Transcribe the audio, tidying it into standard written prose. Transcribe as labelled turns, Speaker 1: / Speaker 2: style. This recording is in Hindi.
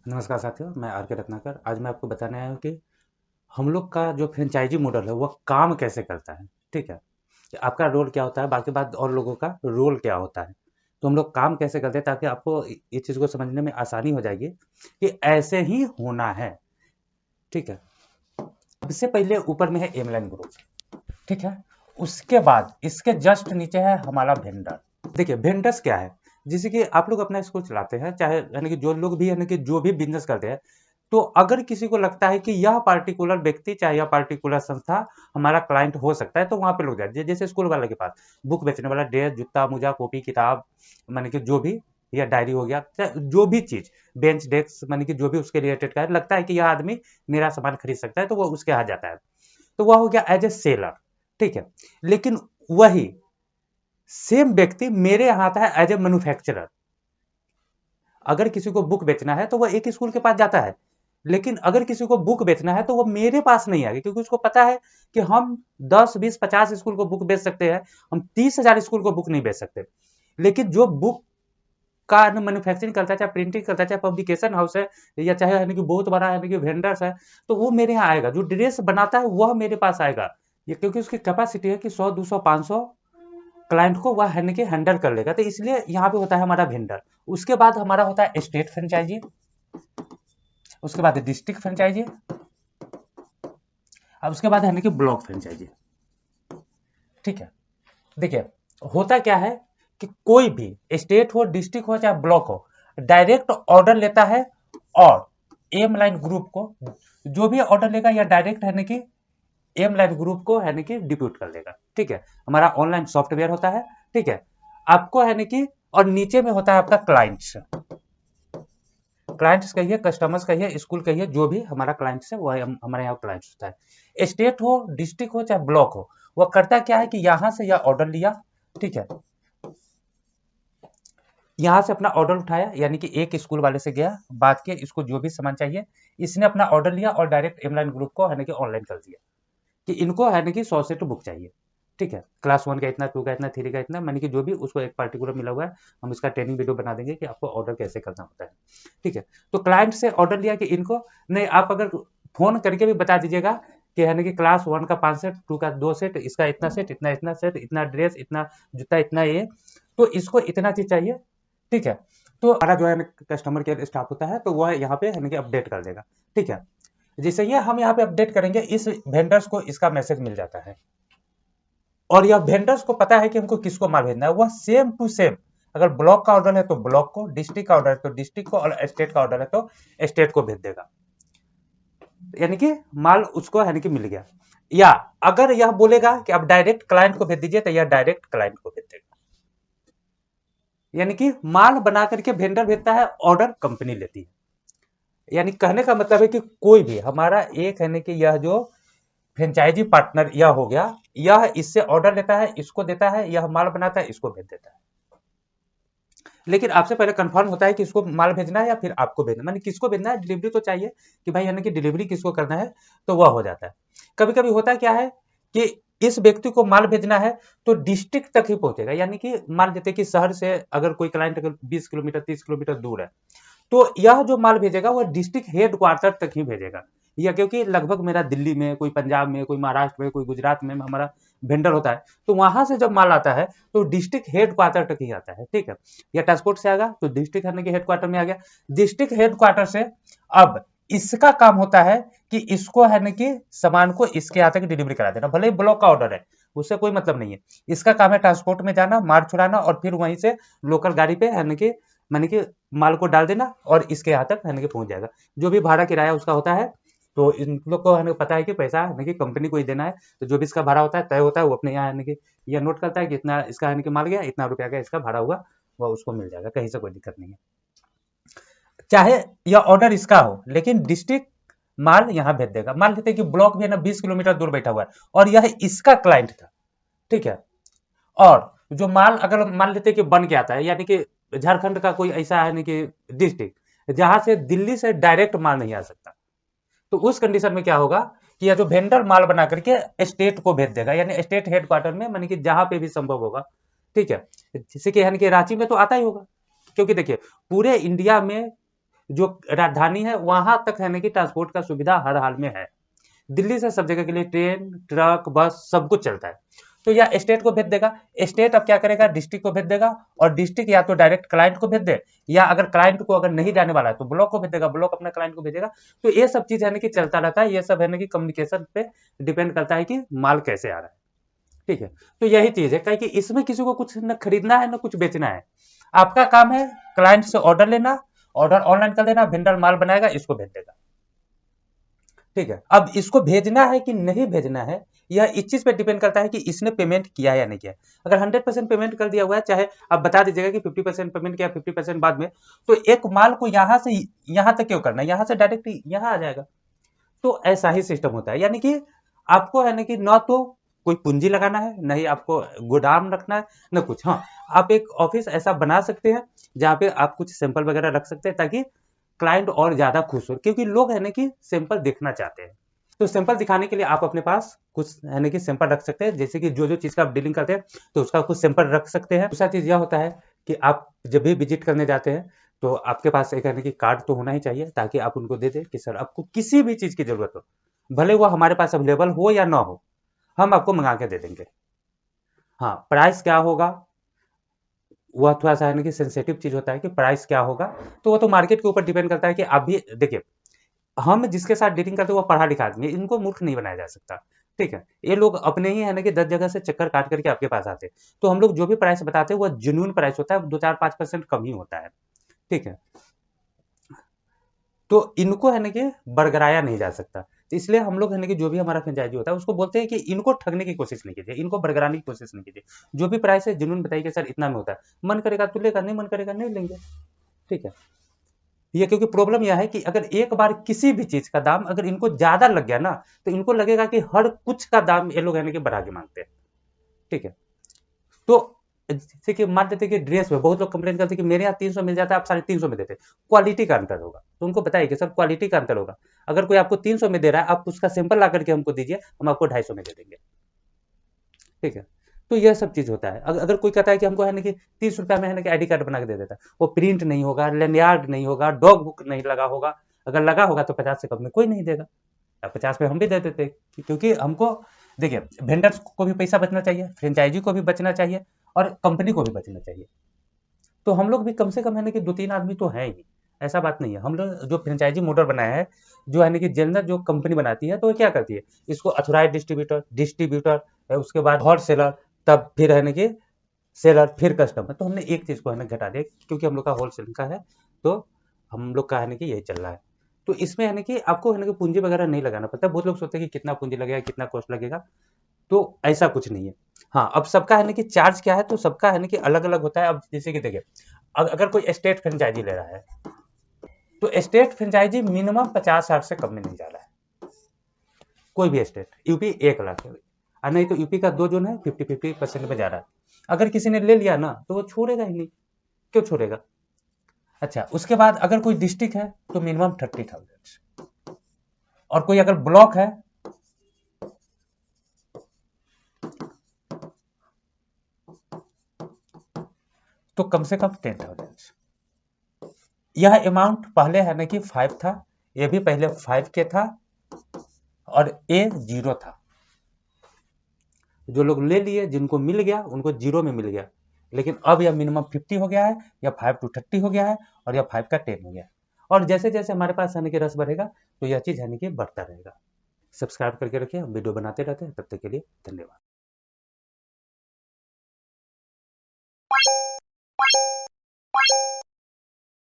Speaker 1: नमस्कार साथियों, मैं आर के रत्नाकर। आज मैं आपको बताने आया हूँ कि हम लोग का जो फ्रेंचाइजी मॉडल है वह काम कैसे करता है। ठीक है, कि आपका रोल क्या होता है, बाकी बात और लोगों का रोल क्या होता है। तो हम लोग काम कैसे करते हैं ताकि आपको इस चीज़ को समझने में आसानी हो जाएगी कि ऐसे ही होना है। ठीक है, सबसे पहले ऊपर में है एमलाइन ग्रुप। ठीक है, उसके बाद इसके जस्ट नीचे है हमारा वेंडर। देखिए वेंडर्स क्या है, जैसे कि आप लोग अपना स्कूल चलाते हैं, चाहे यानी कि जो लोग भी यानी कि जो भी बिजनेस करते हैं, तो अगर किसी को लगता है कि यह पार्टिकुलर व्यक्ति चाहे यह पार्टिकुलर संस्था हमारा क्लाइंट हो सकता है, तो वहां पे लोग जाते हैं। जैसे स्कूल वाले के पास बुक बेचने वाला, ड्रेस जूता मोजा कॉपी किताब, माने कि जो भी, या डायरी हो गया, चाहे जो भी चीज, बेंच डेस्क, माने कि जो भी उसके रिलेटेड का है, लगता है कि यह आदमी मेरा सामान खरीद सकता है, तो वो उसके यहाँ जाता है। तो वह हो गया एज ए सेलर। ठीक है, लेकिन वही सेम व्यक्ति मेरे यहाँ आता है एज ए मैन्युफैक्चरर। अगर किसी को बुक बेचना है तो वह एक स्कूल के पास जाता है, लेकिन अगर किसी को बुक बेचना है तो वो मेरे पास नहीं आएगा, क्योंकि उसको पता है कि हम 10 20 50 स्कूल को बुक बेच सकते हैं, हम 30,000 स्कूल को बुक नहीं बेच सकते। लेकिन जो बुक का मैन्युफैक्चरिंग करता है, चाहे प्रिंटिंग करता है, चाहे पब्लिकेशन हाउस है, या चाहे यानी कि बहुत बड़ा यानी कि वेंडर्स है, तो वो मेरे यहाँ आएगा। जो ड्रेस बनाता है वह मेरे पास आएगा, ये क्योंकि उसकी कैपेसिटी है कि 100 200 500 क्लाइंट को वह यानी कि हैंडल कर लेगा। तो इसलिए यहाँ पे होता है हमारा वेंडर। उसके बाद हमारा होता है स्टेट फ्रेंचाइजी, उसके बाद डिस्ट्रिक्ट फ्रेंचाइजी, और उसके बाद यानी कि ब्लॉक फ्रेंचाइजी। ठीक है, देखिए होता क्या है कि कोई भी स्टेट हो, डिस्ट्रिक्ट हो, चाहे ब्लॉक हो, डायरेक्ट ऑर्डर लेता है, और एम लाइन ग्रुप को जो भी ऑर्डर लेगा या डायरेक्ट है कि एम लाइन ग्रुप को है कि डिप्यूट कर देगा। ठीक है, हमारा ऑनलाइन सॉफ्टवेयर होता है। ठीक है, आपको है कि, और नीचे में होता है आपका क्लाइंट्स। क्लाइंट्स कहिए, कस्टमर्स कहिए, स्कूल कहिए, जो भी हमारा क्लाइंट्स है वह हमारे यहाँ क्लाइंट्स होता है। स्टेट हो, डिस्ट्रिक्ट हो, चाहे ब्लॉक हो, वह करता क्या है कि यहाँ से यह ऑर्डर लिया। ठीक है, यहाँ से अपना ऑर्डर उठाया, यानी कि एक स्कूल वाले से गया, बात किया, इसको जो भी सामान चाहिए, इसने अपना ऑर्डर लिया और डायरेक्ट एमलाइन ग्रुप को है कि ऑनलाइन कर दिया कि इनको है कि 100 सेट बुक चाहिए। ठीक है, क्लास 1 का इतना, 2 का इतना, 3 का इतना, मानी कि जो भी उसको एक पार्टिकुलर मिला हुआ है, हम इसका ट्रेनिंग वीडियो बना देंगे कि आपको ऑर्डर कैसे करना होता है। ठीक है, तो क्लाइंट से ऑर्डर लिया कि इनको, नहीं आप अगर फोन करके भी बता दीजिएगा कि है ना कि क्लास 1 का 5 सेट, 2 का 2 सेट, इसका इतना सेट, इतना इतना सेट, इतना ड्रेस, इतना जूता, इतना ये, तो इसको इतना चीज चाहिए। ठीक है, तो हमारा जो है कस्टमर केयर स्टाफ होता है, तो वह यहाँ पे है ना कि अपडेट कर देगा। ठीक है, जैसे ये हम यहाँ पे अपडेट करेंगे, इस वेंडर्स को इसका मैसेज मिल जाता है, और यह वेंडर्स को पता है कि हमको किसको माल भेजना है। वह सेम टू सेम, अगर ब्लॉक का ऑर्डर है तो ब्लॉक को, डिस्ट्रिक्ट का ऑर्डर है तो डिस्ट्रिक्ट को, और स्टेट का ऑर्डर है तो स्टेट को भेज देगा। यानी कि माल उसको यानी कि मिल गया। या अगर यह बोलेगा कि आप डायरेक्ट क्लाइंट को भेज दीजिए, तो यह डायरेक्ट क्लाइंट को भेज देगा। यानी कि माल बना करके वेंडर भेजता है, ऑर्डर कंपनी लेती है। यानी कहने का मतलब है कि कोई भी हमारा एक है कि यह जो फ्रेंचाइजी पार्टनर यह हो गया, यह इससे ऑर्डर लेता है, इसको देता है, यह माल बनाता है, इसको भेज देता है। लेकिन आपसे पहले कंफर्म होता है कि इसको माल भेजना है या फिर आपको भेजना, माने किसको भेजना है, डिलीवरी तो चाहिए कि भाई यानी कि डिलीवरी किसको करना है, तो वह हो जाता है। कभी कभी होता क्या है कि इस व्यक्ति को माल भेजना है तो डिस्ट्रिक्ट तक ही पहुंचेगा। यानी कि मान लेते कि शहर से अगर कोई क्लाइंट अगर 20 किलोमीटर 30 किलोमीटर दूर है, तो यह जो माल भेजेगा वह डिस्ट्रिक्ट हेड क्वार्टर तक ही भेजेगा। या क्योंकि लगभग मेरा दिल्ली में, कोई पंजाब में, कोई महाराष्ट्र में, कोई गुजरात में हमारा वेंडर होता है, तो वहां से जब माल आता है तो डिस्ट्रिक्ट हेड क्वार्टर तक ही आता है। ठीक है, या ट्रांसपोर्ट से आएगा तो डिस्ट्रिक्ट हेड क्वार्टर में आ गया। डिस्ट्रिक्ट हेड क्वार्टर से अब इसका काम होता है कि इसको है ना कि सामान को इसके यहाँ तक डिलीवरी करा देना, भले ही ब्लॉक का ऑर्डर है, उससे कोई मतलब नहीं है। इसका काम है ट्रांसपोर्ट में जाना, माल छुड़ाना, और फिर वहीं से लोकल गाड़ी पे है ना कि माने कि माल को डाल देना, और इसके यहाँ तक है ना कि पहुंच जाएगा। जो भी भाड़ा किराया उसका होता है, तो इन लोग को है ना पता है कि पैसा है ना कि कंपनी को ही देना है, तो जो भी इसका भाड़ा होता है तय होता है, वो अपने यहाँ है ना कि यह नोट करता है कि इतना इसका है ना कि माल गया, इतना रुपया का इसका भाड़ा हुआ, वह उसको मिल जाएगा, कहीं से कोई दिक्कत नहीं है। चाहे यह ऑर्डर इसका हो, लेकिन डिस्ट्रिक्ट माल यहाँ भेज देगा। मान लेते हैं कि ब्लॉक भी है ना 20 किलोमीटर दूर बैठा हुआ है, और यह इसका क्लाइंट था। ठीक है, और जो माल अगर मान लेते हैं कि बन के आता है, यानी कि झारखंड का कोई ऐसा है नहीं कि डिस्ट्रिक्ट जहां से दिल्ली से डायरेक्ट माल नहीं आ सकता, तो उस कंडीशन में क्या होगा कि यह जो वेंडर माल बना करके स्टेट को भेज देगा, यानी स्टेट हेडक्वार्टर में, मानी कि जहां पे भी संभव होगा। ठीक है, जैसे कि यानी कि रांची में तो आता ही होगा, क्योंकि देखिए पूरे इंडिया में जो राजधानी है वहां तक है ना कि ट्रांसपोर्ट का सुविधा हर हाल में है। दिल्ली से सब जगह के लिए ट्रेन, ट्रक, बस सब कुछ चलता है। तो या स्टेट को भेज देगा, स्टेट अब क्या करेगा, डिस्ट्रिक्ट को भेज देगा, और डिस्ट्रिक्ट या तो डायरेक्ट क्लाइंट को भेज दे, या अगर क्लाइंट को अगर नहीं जाने वाला है तो ब्लॉक को भेज देगा, ब्लॉक अपना क्लाइंट को भेजेगा। तो ये सब चीज है ना कि चलता रहता है। ये सब है ना कि कम्युनिकेशन पे डिपेंड करता है कि माल कैसे आ रहा है। ठीक है, तो यही चीज है कि इसमें किसी को कुछ न खरीदना है न कुछ बेचना है। आपका काम है क्लाइंट से ऑर्डर लेना, ऑर्डर ऑनलाइन कर देना, वेंडर माल बनाएगा, इसको भेज देगा। ठीक है, अब इसको भेजना है कि नहीं भेजना है, यह इस चीज पे डिपेंड करता है कि इसने पेमेंट किया या नहीं किया। अगर 100% पेमेंट कर दिया हुआ है, चाहे आप बता दीजिएगा कि 50% पेमेंट किया, 50% बाद में, तो एक माल को यहां से यहां तक क्यों करना है, यहां से डायरेक्ट यहां आ जाएगा। तो ऐसा ही सिस्टम होता है, यानी कि आपको है ना कि न तो कोई पूंजी लगाना है, न ही आपको गोदाम रखना है, न कुछ। हाँ, आप एक ऑफिस ऐसा बना सकते हैं जहाँ पे आप कुछ सैंपल वगैरह रख सकते हैं, ताकि क्लाइंट और ज्यादा खुश हो, क्योंकि लोग है ना कि सैंपल देखना चाहते हैं। तो सैंपल दिखाने के लिए आप अपने पास कुछ है ना कि सैंपल रख सकते हैं, जैसे कि जो जो चीज का आप डीलिंग करते हैं तो उसका कुछ सैंपल रख सकते हैं। दूसरा चीज यह होता है कि आप जब भी विजिट करने जाते हैं तो आपके पास एक है ना कि कार्ड तो होना ही चाहिए, ताकि आप उनको दे दें कि सर आपको किसी भी चीज की जरूरत हो, भले वो हमारे पास अवेलेबल हो या ना हो, हम आपको मंगा के दे देंगे। हाँ, प्राइस क्या होगा वह थोड़ा सा है ना कि सेंसिटिव चीज होता है कि प्राइस क्या होगा, तो वो तो मार्केट के ऊपर डिपेंड करता है कि आप भी देखिए, हम जिसके साथ डीलिंग करते हैं वो पढ़ा लिखा आदमी है, इनको मूर्ख नहीं बनाया जा सकता। ठीक है, ये लोग अपने ही है ना कि 10 जगह से चक्कर काट करके आपके पास आते हैं। तो हम लोग जो भी प्राइस बताते हैं वो जेन्युइन प्राइस होता है, 2-4-5% कम ही होता है। ठीक है, तो इनको है ना कि बरगराया नहीं जा सकता। तो इसलिए हम लोग है ना कि जो भी हमारा फ्रेंचाइजी होता है उसको बोलते हैं कि इनको ठगने की कोशिश नहीं कीजिए, इनको बरगराने की कोशिश नहीं कीजिए। जो भी प्राइस है जेन्युइन बताइए कि सर इतना में होता है, मन करेगा तो लेगा, नहीं मन करेगा नहीं लेंगे। ठीक है, ये क्योंकि प्रॉब्लम यह है कि अगर एक बार किसी भी चीज का दाम अगर इनको ज्यादा लग गया ना, तो इनको लगेगा कि हर कुछ का दाम ये लोग है ना कि बढ़ा के मांगते हैं। ठीक है, तो जैसे कि मान लेते कि ड्रेस में बहुत लोग कंप्लेन करते हैं कि मेरे यहाँ 300 मिल जाता है, आप 350 में देते हैं। क्वालिटी का अंतर होगा, तो उनको बताइए कि सर क्वालिटी का अंतर होगा। अगर कोई आपको 300 में दे रहा है, आप उसका सैंपल ला करके हमको दीजिए, हम आपको 250 में दे देंगे। ठीक है, तो यह सब चीज होता है। अगर कोई कहता है कि हमको है ना कि 30 रुपया में है ना कि आईडी कार्ड बना के दे देता है, वो प्रिंट नहीं होगा, लैंडयार्ड नहीं होगा, डॉग बुक नहीं लगा होगा। अगर लगा होगा तो 50 से कम में कोई नहीं देगा। 50 में हम भी दे देते, क्योंकि हमको देखिए वेंडर्स को भी पैसा बचना चाहिए, फ्रेंचाइजी को भी बचना चाहिए, और कंपनी को भी बचना चाहिए। तो हम लोग भी कम से कम है ना कि 2-3 आदमी तो हैं ही। ऐसा बात नहीं है, हम लोग जो फ्रेंचाइजी मॉडल बनाया है, जो है ना कि जनरल जो कंपनी बनाती है, तो वो क्या करती है, इसको अथोराइज डिस्ट्रीब्यूटर, उसके बाद होलसेलर, तब फिर है ना कि सेलर, फिर कस्टमर। तो हमने एक चीज को है ना घटा दिया, क्योंकि हम लोग का होलसेल का है, तो हम लोग का है ना कि यही चल रहा है। तो इसमें है ना कि आपको है ना कि पूंजी वगैरह नहीं लगाना पड़ता। बहुत लोग सोचते हैं कि कितना पूंजी लगेगा, कितना कॉस्ट लगेगा, तो ऐसा कुछ नहीं है। हाँ, अब सबका है ना कि चार्ज क्या है, तो सबका है ना कि अलग अलग होता है। अब जैसे कि देखिए, अगर कोई स्टेट फ्रेंचाइजी ले रहा है, तो स्टेट फ्रेंचाइजी मिनिमम 50,000 से कम में नहीं जा रहा है। कोई भी स्टेट, यूपी 1 लाख है, और नहीं तो यूपी का 2 जोन है, 50-50% में जा रहा है। अगर किसी ने ले लिया ना तो वो छोड़ेगा ही नहीं। क्यों छोड़ेगा? अच्छा, उसके बाद अगर कोई डिस्ट्रिक्ट है तो मिनिमम 30,000, और कोई अगर ब्लॉक है तो कम से कम 10,000। यह अमाउंट पहले है ना कि 5 था, ये भी पहले 5 के था, और ए 0 था। जो लोग ले लिए, जिनको मिल गया उनको 0 में मिल गया। लेकिन अब यह मिनिमम 50 हो गया है, या 5 to 30 हो गया है, और या 5 का 10 हो गया है। और जैसे जैसे हमारे पास यानी कि रस बढ़ेगा, तो यह चीज यानी कि बढ़ता रहेगा। सब्सक्राइब करके रखिए, हम वीडियो बनाते रहते हैं। तब तक के लिए धन्यवाद।